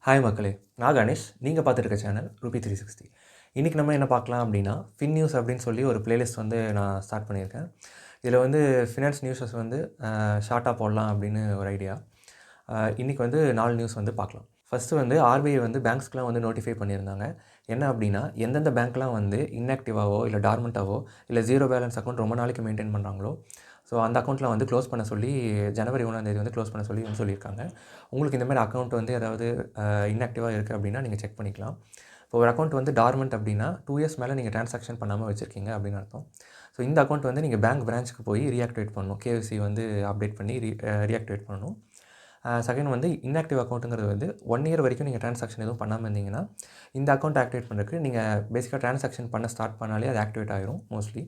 Hi மக்களே, நான் கணேஷ். நீங்கள் பார்த்துட்டு இருக்க சேனல் ரூபி 360. இன்றைக்கி நம்ம என்ன பார்க்கலாம் அப்படின்னா, ஃபின் நியூஸ் அப்படின்னு சொல்லி ஒரு பிளேலிஸ்ட் வந்து நான் ஸ்டார்ட் பண்ணியிருக்கேன். இதில் வந்து ஃபினான்ஸ் நியூஸஸ் வந்து ஷார்ட்டாக போடலாம் அப்படின்னு ஒரு ஐடியா. இன்றைக்கி வந்து 4 நியூஸ் வந்து பார்க்கலாம். ஃபஸ்ட்டு வந்து ஆர்பிஐ வந்து பேங்க்ஸ்க்குலாம் வந்து நோட்டிஃபை பண்ணியிருந்தாங்க. என்ன அப்படின்னா, எந்தெந்த பேங்க்லாம் வந்து இன்ஆக்டிவாவோ இல்லை டார்மெண்ட்டாவோ இல்லை ஜீரோ பேலன்ஸ் அக்கௌண்ட் ரொம்ப நாளைக்கு மெயின்டைன் பண்ணுறாங்களோ, ஸோ அந்த அக்கௌண்ட்டில் வந்து க்ளோஸ் பண்ண சொல்லி ஜனவரி 1 வந்து க்ளோஸ் பண்ண சொல்லி சொல்லியிருக்காங்க. உங்களுக்கு இந்த மாதிரி அக்கௌண்ட் வந்து ஏதாவது இன்ஆக்டிவாக இருக்குது அப்படின்னா நீங்கள் செக் பண்ணிக்கலாம். இப்போ ஒரு அக்கௌண்ட் வந்து டார்மெண்ட் அப்படின்னா 2 இயர்ஸ் மேலே நீங்கள் ட்ரான்சாக்ஷன் பண்ணாமல் வச்சுருக்கீங்க அப்படின்னு அர்த்தம். ஸோ இந்த அக்கௌண்ட் வந்து நீங்கள் பேங்க் பிரான்ச்சுக்கு போய் ரீஆக்டிவேட் பண்ணணும். கேஒய்சி வந்து அப்டேட் பண்ணி ரீஆக்டிவேட் பண்ணணும். செகண்ட் வந்து இன்ஆக்டிவ் அக்கௌண்ட்டுங்கிறது வந்து 1 இயர் வரைக்கும் நீங்கள் ட்ரான்சாக்ஷன் எதுவும் பண்ணாமல் இருந்தீங்கன்னா, இந்த அக்கௌண்ட் ஆக்டிவேட் பண்ணுறதுக்கு நீங்கள் பேசிக்காக ட்ரான்சாக்ஷன் பண்ண ஸ்டார்ட் பண்ணாலே அது ஆக்டிவேட் ஆகிரும் மோஸ்ட்லி.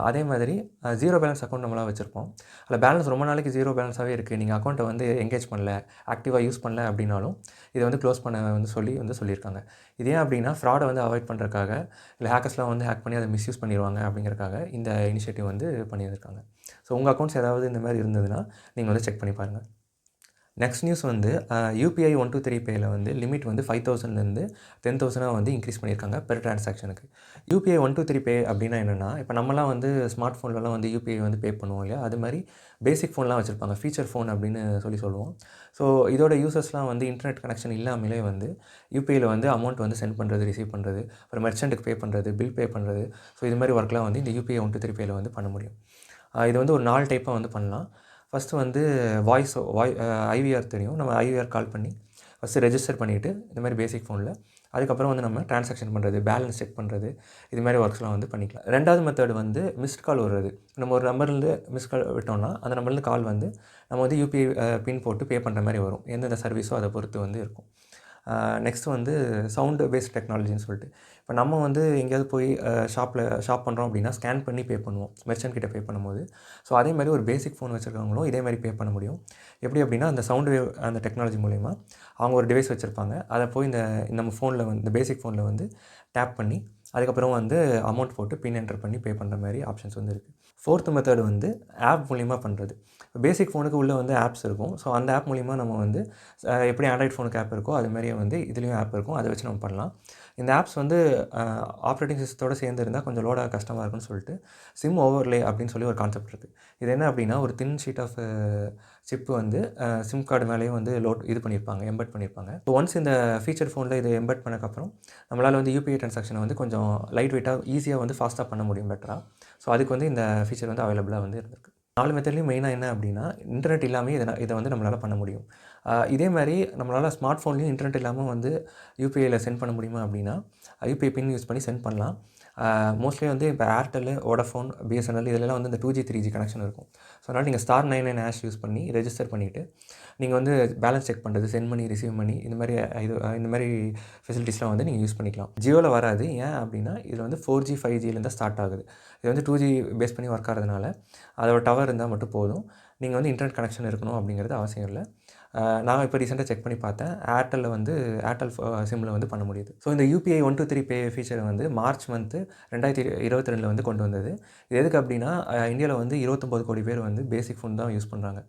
அதே மாதிரி ஜீரோ பேலன்ஸ் அக்கௌண்ட் நம்மளாம் வச்சுருப்போம். அதில் பேலன்ஸ் ரொம்ப நாளைக்கு ஜீரோ பேலன்ஸாகவே இருக்குது. நீங்கள் அக்கௌண்ட்டை வந்து எங்கேஜ் பண்ணல, ஆக்டிவாக யூஸ் பண்ணல அப்படின்னாலும் இதை வந்து க்ளோஸ் பண்ண சொல்லியிருக்காங்க. இது ஏன் அப்படின்னா ஃப்ராடை வந்து அவாய்ட் பண்ணுறதுக்காக, இல்லை ஹேக்கர்ஸ்லாம் வந்து ஹேக் பண்ணி அதை மிஸ்யூஸ் பண்ணிடுவாங்க அப்படிங்கிறக்காக இந்த இனிஷியேட்டிவ் வந்து பண்ணியிருக்காங்க. ஸோ உங்கள் அக்கௌண்ட்ஸ் ஏதாவது இந்த மாதிரி இருந்ததுன்னா நீங்கள் வந்து செக் பண்ணி பாருங்கள். நெக்ஸ்ட் நியூஸ் வந்து யூபிஐ 123 பேயில் வந்து லிமிட் வந்து 5,000லேருந்து 10,000 வந்து இன்க்ரீஸ் பண்ணியிருக்காங்க பெர் ட்ரான்சாக்ஷனுக்கு. யூபிஐ 123 பே அப்படின்னா என்னென்னா, இப்போ நம்மலாம் வந்து ஸ்மார்ட் ஃபோன்லலாம் வந்து யூபிஐ வந்து பே பண்ணுவோம் இல்லையா, அது மாதிரி பேசிக் ஃபோன்லாம் வச்சுருப்பாங்க, ஃபீச்சர் ஃபோன் அப்படின்னு சொல்லுவோம். ஸோ இதோட யூசர்ஸ்லாம் வந்து இன்டர்நெட் கனெக்ஷன் இல்லாமலே வந்து யூபிஐயில் வந்து அமௌண்ட் வந்து சென்ட் பண்ணுறது, ரிசீவ் பண்ணுறது, அப்புறம் மெர்ச்சண்ட்டுக்கு பே பண்ணுறது, பில் பே பண்ணுறது, ஸோ இது மாதிரி ஒர்க்லாம் வந்து இந்த யூபிஐ 123 பேயில் வந்து பண்ண முடியும். இது வந்து ஒரு 4 டைப்பாக வந்து பண்ணலாம். ஃபஸ்ட்டு வந்து ஐவிஆர் தெரியும். நம்ம ஐவிஆர் கால் பண்ணி ஃபஸ்ட்டு ரெஜிஸ்டர் பண்ணிவிட்டு இந்த மாதிரி பேசிக் ஃபோனில், அதுக்கப்புறம் வந்து நம்ம ட்ரான்சாக்ஷன் பண்ணுறது, பேலன்ஸ் செக் பண்ணுறது, இது மாதிரி ஒர்க்ஸ்லாம் வந்து பண்ணிக்கலாம். 2வது மெத்தட் வந்து மிஸ்ட் கால் வருது. நம்ம ஒரு நம்பர்லேருந்து மிஸ்ட் கால் விட்டோம்னா அந்த நம்பர்லேருந்து கால் வந்து நம்ம வந்து யூபிஐ பின் போட்டு பே பண்ணுற மாதிரி வரும். எந்தெந்த சர்வீஸோ அதை பொறுத்து வந்து இருக்கும். நெக்ஸ்ட் வந்து சவுண்டு பேஸ்ட் டெக்னாலஜின்னு சொல்லிட்டு, இப்போ நம்ம வந்து எங்கேயாவது போய் ஷாப் பண்ணுறோம் அப்படின்னா ஸ்கேன் பண்ணி பே பண்ணுவோம் மெர்ச்சன்ட் கிட்ட பே பண்ணும்போது. ஸோ அதே மாதிரி ஒரு பேசிக் ஃபோன் வச்சுருக்கவங்களும் இதே மாதிரி பே பண்ண முடியும். எப்படி அப்படின்னா, அந்த சவுண்டு வேவ் அந்த டெக்னாலஜி மூலிமா அவங்க ஒரு டிவைஸ் வச்சுருப்பாங்க. அதை போய் நம்ம ஃபோனில் வந்து இந்த பேசிக் ஃபோனில் வந்து டேப் பண்ணி அதுக்கப்புறம் வந்து அமௌண்ட் போட்டு பின் என்டர் பண்ணி பே பண்ணுற மாதிரி ஆப்ஷன்ஸ் வந்து இருக்குது. 4த் மெத்தட் வந்து ஆப் மூலிமா பண்ணுறது. பேசிக் ஃபோனுக்கு உள்ளே வந்து ஆப்ஸ் இருக்கும். ஸோ அந்த ஆப் மூலிமா நம்ம வந்து எப்படி ஆண்ட்ராய்ட் ஃபோனுக்கு ஆப் இருக்கோ அது மாதிரியே வந்து இதுலேயும் ஆப் இருக்கும். அதை வச்சு நம்ம பண்ணலாம். இந்த ஆப்ஸ் வந்து ஆப்ரேட்டிங் சிஸ்டத்தோடு சேர்ந்து இருந்தால் கொஞ்சம் லோடாக கஷ்டமாக இருக்குன்னு சொல்லிட்டு சிம் ஓவர்லே அப்படின்னு சொல்லி ஒரு கான்செப்ட் இருக்குது. இது என்ன அப்படின்னா, ஒரு தின் ஷீட் ஆஃப் சிப்பு வந்து சிம் கார்டு மேலேயும் வந்து எம்பெட் பண்ணியிருப்பாங்க. ஸோ ஒன்ஸ் இந்த ஃபீச்சர் ஃபோனில் இது எம்பெட் பண்ணக்கப்புறம் நம்மளால் வந்து யூபிஐ ட்ரான்சாக்ஷனை வந்து கொஞ்சம் லைட் வெயிட்டாக ஈஸியாக வந்து ஃபாஸ்ட்டாக பண்ண முடியும் பெட்டராக. ஸோ அதுக்கு வந்து இந்த ஃபீச்சர் வந்து அவைலபிளாக வந்து இருந்திருக்கு. 4 மெத்தட்லேயும் மெயினாக என்ன அப்படின்னா, இன்டர்நெட் இல்லாமல் இதை வந்து நம்மளால் பண்ண முடியும். இதே மாதிரி நம்மளால் ஸ்மார்ட் ஃபோன்லேயும் இன்டர்நெட் இல்லாமல் வந்து யூபிஐயில் சென்ட் பண்ண முடியுமா அப்படின்னா, யூபிஐ பின் யூஸ் பண்ணி சென்ட் பண்ணலாம். மோஸ்ட்லி வந்து இப்போ ஏர்டெல், வோடஃபோன், பிஎஸ்என்எல் இதிலலாம் வந்து இந்த 2G 3G கனெக்ஷன் இருக்கும். ஸோ அதனால் நீங்கள் *99# யூஸ் பண்ணி ரெஜிஸ்டர் பண்ணிவிட்டு நீங்கள் வந்து பேலன்ஸ் செக் பண்ணுறது, சென்ட் மணி, ரிசீவ் மணி, இந்த மாதிரி ஃபெசிலிட்டிஸ்லாம் வந்து நீங்கள் யூஸ் பண்ணிக்கலாம். ஜியோவில் வராது. ஏன் அப்படின்னா, இதில் வந்து 4G 5Gலேருந்து ஸ்டார்ட் ஆகுது. இது வந்து 2G பேஸ் பண்ணி ஒர்க் ஆகிறதுனால அதோட டவர் இருந்தால் மட்டும் போதும். நீங்கள் வந்து இன்டர்நெட் கனெக்ஷன் இருக்கணும் அப்படிங்கிறது அவசியம் இல்லை. நான் இப்போ ரீசெண்டாக செக் பண்ணி பார்த்தேன். ஏர்டெல் சிம்மில் வந்து பண்ண முடியுது. ஸோ இந்த யூபிஐ 123 பே ஃபீச்சரை வந்து மார்ச் 2022 வந்து கொண்டு வந்தது. இது எதுக்கு அப்படின்னா, இந்தியாவில் வந்து 29 கோடி பேர் வந்து பேசிக் ஃபோன் தான் யூஸ் பண்ணுறாங்க.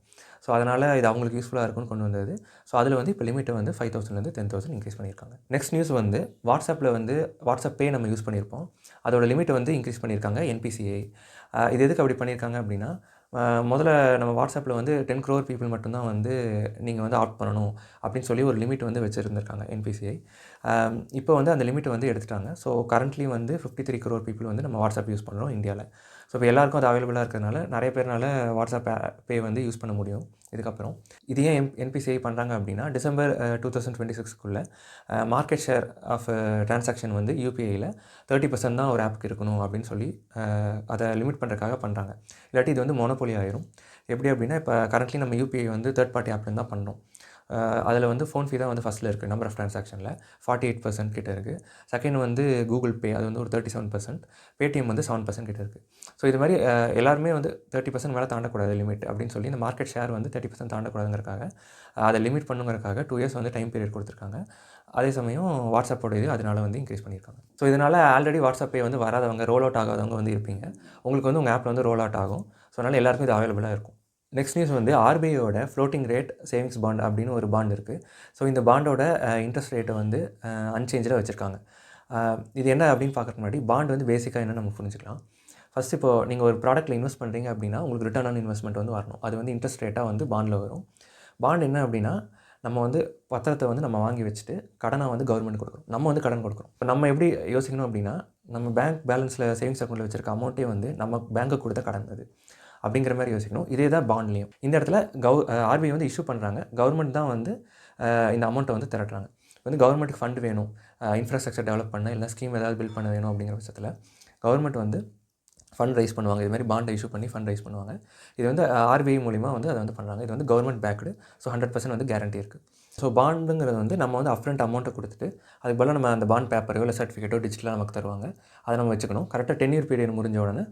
ஸோ அதனால் இது அவங்களுக்கு யூஸ்ஃபுல்லாக இருக்கும்னு கொண்டு வந்தது. ஸோ அதில் வந்து இப்போ லிமிட்டை வந்து 5,000லேருந்து 10,000 இன்க்ரீஸ் பண்ணியிருக்காங்க. நெக்ஸ்ட் நியூஸ் வந்து வாட்ஸ்அப் பே நம்ம யூஸ் பண்ணியிருப்போம். அதோட லிமிட்டை வந்து இன்க்ரீஸ் பண்ணியிருக்காங்க என்பிசிஐ. இது எதுக்கு அப்படி பண்ணியிருக்காங்க அப்படின்னா, முதல்ல நம்ம வாட்ஸ்அப்பில் வந்து 10 crore பீப்புள் மட்டும்தான் வந்து நீங்கள் வந்து ஆப்ட் பண்ணணும் அப்படின்னு சொல்லி ஒரு லிமிட் வந்து வச்சுருந்துருக்காங்க என்பிசிஐ. இப்போ வந்து அந்த லிமிட்டை வந்து எடுத்துட்டாங்க. ஸோ கரண்ட்லி வந்து 53 crore பீப்புள் வந்து நம்ம வாட்ஸ்அப் யூஸ் பண்ணுறோம் இந்தியாவில். ஸோ இப்போ எல்லாருக்கும் அது அவைலபிளாக இருக்கிறதுனால நிறைய பேர்னால வாட்ஸ்அப் பே வந்து யூஸ் பண்ண முடியும் இதுக்கப்புறம். இது ஏன் என்பிசிஐ பண்ணுறாங்க அப்படின்னா, டிசம்பர் 2026க்குள்ளே மார்க்கெட் ஷேர் ஆஃப் ட்ரான்சாக்ஷன் வந்து யூபிஐயில் 30% தான் ஒரு ஆப்புக்கு இருக்கணும் அப்படின்னு சொல்லி அதை லிமிட் பண்ணுறதுக்காக பண்ணுறாங்க. இல்லாட்டி இது வந்து மோனோபோலி ஆயிரும். எப்படி அப்படின்னா, இப்போ கரண்ட்லி நம்ம யூபிஐ வந்து தேர்ட் பார்ட்டி ஆப்லேருந்து தான் பண்ணுறோம். அதில் வந்து ஃபோன்பே தான் வந்து ஃபஸ்ட்டில் இருக்குது நம்பர் ஆஃப் ட்ரான்சாக்ஷனில் 48% கிட்ட இருக்குது. செகண்ட் வந்து கூகுள் பே, அது வந்து ஒரு 37%. பேடிஎம் வந்து 7% கிட்ட இருக்குது. ஸோ இது மாதிரி எல்லாருமே வந்து 30% மேலே தாண்டக்கூடாது லிமிட் அப்படின்னு சொல்லி இந்த மார்க்கெட் ஷேர் வந்து 30% தாண்டக்கூடாதுங்கிறக்காக அதை லிமிட் பண்ணுங்கிறக்காக 2 இயர்ஸ் வந்து டைம் பீரியட் கொடுத்துருக்காங்க. அதே சமயம் வாட்ஸ்அப்போட இது அதனால் வந்து இன்க்ரீஸ் பண்ணியிருக்காங்க. ஸோ இதனால் ஆல்ரெடி வாட்ஸ்அப் பே வந்து வராதவங்க, ரோல் அவுட் ஆகாதவங்க வந்து இருப்பீங்க. உங்களுக்கு வந்து உங்கள் ஆப்பில் வந்து ரோல் அவுட் ஆகும். ஸோ அதனால் எல்லாருக்கும் இது அவைலபிளாக இருக்கும். நெக்ஸ்ட் நியூஸ் வந்து ஆர்பிஐயோட ஃப்ளோட்டிங் ரேட் சேவிங்ஸ் பாண்ட் அப்படின்னு ஒரு பாண்ட் இருக்குது. ஸோ இந்த பாண்டோட இன்ட்ரெஸ்ட் ரேட்டை வந்து அன்சேஞ்சாக வச்சுருக்காங்க. இது என்ன அப்படின்னு பார்க்கறதுக்கு முன்னாடி பாண்ட் வந்து பேசிக்காக என்னன்னு நம்ம புரிஞ்சுக்கலாம். ஃபஸ்ட் இப்போ நீங்கள் ஒரு ப்ராடக்ட்டில் இன்வெஸ்ட் பண்ணுறீங்க அப்படின்னா உங்களுக்கு ரிட்டர்ன் ஆன் இன்வெஸ்ட்மெண்ட் வந்து வரணும். அது வந்து இன்ட்ரெஸ்ட் ரேட்டாக வந்து பாண்டில் வரும். பாண்ட் என்ன அப்படின்னா நம்ம வந்து பத்திரத்தை வந்து நம்ம வாங்கி வச்சுட்டு கடனாக வந்து கவர்மெண்ட் கொடுக்குறோம். நம்ம வந்து கடன் கொடுக்குறோம். இப்போ நம்ம எப்படி யோசிக்கணும் அப்படின்னா நம்ம பேங்க் பேலன்ஸில் சேவிங்ஸ் அக்கௌண்ட்டில் வச்சிருக்க அமௌண்ட்டே வந்து நம்ம பேங்க்குக்கு கொடுத்த கடன் அது அப்படிங்கிற மாதிரி யோசிக்கணும். இதே தான் பாண்ட்லேயும். இந்த இடத்துல ஆர்பிஐ வந்து இஷ்யூ பண்ணுறாங்க. கவர்மெண்ட் தான் வந்து இந்த அமௌண்ட்டை வந்து திரட்டுறாங்க. வந்து கவர்மெண்ட்டுக்கு ஃபண்ட் வேணும், இன்ஃப்ராஸ்ட்ரக்சர் டெவலப் பண்ண இல்லை ஸ்கீம் ஏதாவது பில்ட் பண்ண வேணும் அப்படிங்கிற பட்சத்தில் கவர்மெண்ட் வந்து ஃபண்ட் ரைஸ் பண்ணுவாங்க. இது மாதிரி பாண்டை இஷ்யூ பண்ணி ஃபண்ட் ரைஸ் பண்ணுவாங்க. இது வந்து ஆர்பிஐ மூலிமா வந்து அதை வந்து பண்ணுறாங்க. இது வந்து கவர்மெண்ட் பேக்டு. ஸோ 100% வந்து கேரண்டி இருக்குது. ஸோ பாண்டுங்கிறது வந்து நம்ம வந்து அப்ரண்ட் அமௌண்ட்டை கொடுத்துட்டு அதுக்கு பதிலாக நம்ம அந்த பாண்ட் பேப்பரோ இல்லை சர்டிஃபிகேட்டோ டிஜிட்டலாக நமக்கு தருவாங்க. அதை நம்ம வச்சுக்கணும். கரெக்டாக டென்யூர் பீரியட் முடிஞ்ச உடனே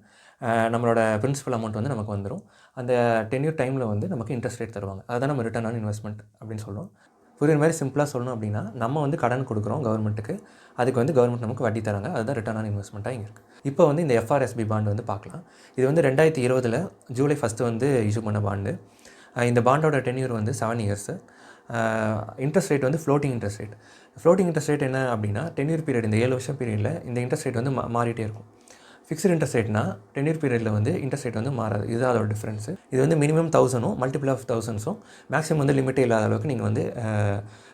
நம்மளோட பிரின்சிபல் அமௌண்ட் வந்து நமக்கு வந்துடும். அந்த டென்யூர் டைமில் வந்து நமக்கு இன்ட்ரெஸ்ட் ரேட் தருவாங்க. அதுதான் நம்ம ரிட்டர்ன் ஆன் இன்வெஸ்ட்மெண்ட் அப்படின்னு சொல்லுவோம். புரியுற மாதிரி சிம்பிளாக சொல்லணும் அப்படின்னா நம்ம வந்து கடன் கொடுக்குறோம் கவர்மெண்ட்டுக்கு. அதுக்கு வந்து கவர்மெண்ட் நமக்கு வட்டி தராங்க. அதுதான் ரிட்டர்ன் ஆன் இன்வெஸ்ட்மெண்ட்டாக இங்கே இருக்குது. இப்போ வந்து இந்த எஃப்ஆர்எஸ்பி பாண்டு வந்து பார்க்கலாம். இது வந்து 2020 ஜூலை 1 வந்து இஷ்யூ பண்ண பாண்டு. இந்த பாண்டோட டென்யூர் வந்து 7 இயர்ஸு. இன்ட்ரெஸ்ட் ரேட் வந்து floating interest rate. Floating interest rate என்ன அப்படின்னா டென்யூர் பீரியட் இந்த 7 வருஷம் பீரியடில் இந்த இன்ட்ரெஸ்ட் ரேட் வந்து மாறிட்டே இருக்கும். ஃபிக்ஸ்டு இன்ட்ரெஸ்ட் ரேட்னா டென்யூர் பீரியடில் வந்து இன்ட்ரெஸ்ட் ரேட் வந்து மாறாது. இதுதான் அதோட டிஃப்ரென்ஸு. இது வந்து மினிமம் 1000ம் மல்டிபிள் ஆஃப் 1000ஸும் மேக்ஸிமம் வந்து லிமிட்டே இல்லாத அளவுக்கு நீங்கள் வந்து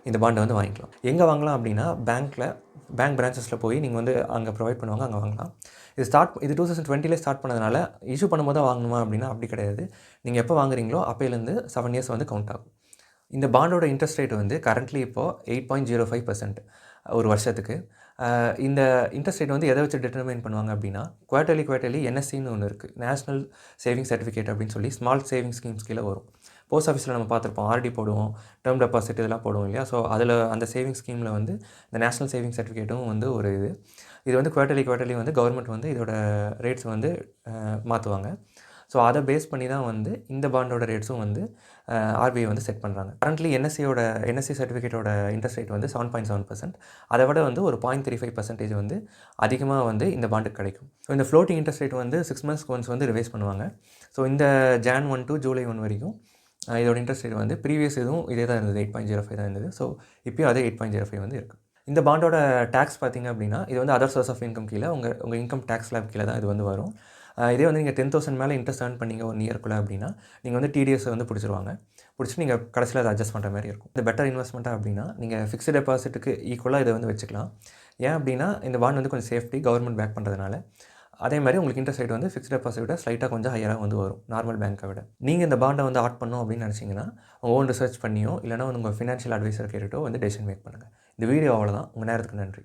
இந்த பாண்டை வந்து வாங்கிக்கலாம். எங்கே வாங்கலாம் அப்படின்னா பேங்க் பிரான்ச்சஸில் போய் நீங்கள் வந்து அங்கே ப்ரொவைட் பண்ணுவாங்க, அங்கே வாங்கலாம். இது 2020 ஸ்டார்ட் பண்ணதுனால இஷ்யூ பண்ணும்போது தான் வாங்கணுமா அப்படின்னா அப்படி கிடையாது. நீங்கள் எப்போ வாங்குறீங்களோ அப்போலேருந்து 7 இயர்ஸ் வந்து கவுண்ட் ஆகும். இந்த பாண்டோட இன்ட்ரெஸ்ட் ரேட் வந்து கரண்ட்லி இப்போது 8.05% ஒரு வருஷத்துக்கு. இந்த இன்ட்ரெஸ்ட் ரேட் வந்து எதை வச்சு டிட்டர்மைன் பண்ணுவாங்க அப்படின்னா குவார்ட்டர்லி என்எஸ்சின்னு ஒன்று இருக்குது. நேஷ்னல் சேவிங் சர்டிஃபிகேட் அப்படின்னு சொல்லி ஸ்மால் சேவிங் ஸ்கீம்ஸ் கீழே வரும். போஸ்ட் ஆஃபீஸில் நம்ம பார்த்துருப்போம், ஆர்டி போடுவோம், டேர்ம் டெபாசிட் இதெல்லாம் போடுவோம் இல்லையா. ஸோ அதில் அந்த சேவிங் ஸ்கீமில் வந்து இந்த நேஷ்னல் சேவிங் சர்டிஃபிகேட்டும் வந்து ஒரு இது வந்து குவார்ட்டர்லி வந்து கவர்மெண்ட் வந்து இதோட ரேட்ஸ் வந்து மாற்றுவாங்க. ஸோ அதை பேஸ் பண்ணி தான் வந்து இந்த பாண்டோட ரேட்ஸும் வந்து ஆர்பிஐ வந்து செட் பண்ணுறாங்க. கரண்ட்லி என்எஸ்சி சர்டிஃபிகேட்டோட இன்ட்ரெஸ்ட் ரேட் வந்து 7.7%. அதை விட வந்து ஒரு 0.35% வந்து அதிகமாக வந்து இந்த பாண்டுக்கு கிடைக்கும். ஸோ இந்த ஃப்ளோட்டிங் இன்ட்ரெஸ்ட் ரேட் வந்து 6 months ஒன்ஸ் வந்து ரிவைஸ் பண்ணுவாங்க. ஸோ இந்த Jan 1 to July 1 வரைக்கும் இதோட இன்ட்ரெஸ்ட் ரேட் வந்து ப்ரீவியஸ் இதுவும் இதே தான் இருந்தது, 8.05 தான் இருந்தது. ஸோ இப்போயும் அதே 8.05 வந்து இருக்குது. இந்த பாண்டோட டேக்ஸ் பார்த்திங்க அப்படின்னா இது வந்து அதர் சோர்ஸ் ஆஃப் இன்கம் கீழே உங்கள் இன்கம் டேக்ஸ் ஸ்லாப் கீழே தான் இது வந்து வரும். இதே வந்து நீங்கள் 10,000 மேலே இன்ட்ரெஸ்ட் ஏர்ன் பண்ணீங்க 1 இயர்க்குள்ளே அப்படின்னா நீங்கள் வந்து டிடிஎஸ் வந்து பிடிச்சிருவாங்க. பிடிச்சி நீங்கள் கடைசியில் அதை அட்ஜஸ்ட் பண்ணுற மாதிரி இருக்கும். இது பெட்டர் இன்வெஸ்ட்மெண்ட்டாக அப்படின்னா நீங்கள் ஃபிக்ஸ்டு டெபாசிட்டுக்கு ஈக்குவலாக இதை வந்து வச்சுக்கலாம். ஏன் அப்படின்னா இந்த பாண்ட் வந்து கொஞ்சம் சேஃப்டி, கவர்மெண்ட் பேக் பண்ணுறதுனால. அதே மாதிரி உங்களுக்கு இன்ட்ரெஸ்ட் ரேட் வந்து ஃபிக்ஸ்ட் டெபாசிட் விட ஸ்லைட்டாக கொஞ்சம் ஹையராக வந்து வரும் நார்மல் பேங்க்கை விட. நீங்கள் இந்த பாண்டை வந்து ஆட் பண்ணணும் அப்படின்னு நினச்சிங்கன்னா உங்கள் ஓன் ரிசர்ச் பண்ணியோ இல்லைனா உங்கள் ஃபினான்ஷியல் அட்வைசர் கேட்டுட்டோ வந்து டெசிஷன் மேக் பண்ணுங்கள். இந்த வீடியோ அவ்வளோதான். உங்கள் நேரத்துக்கு நன்றி.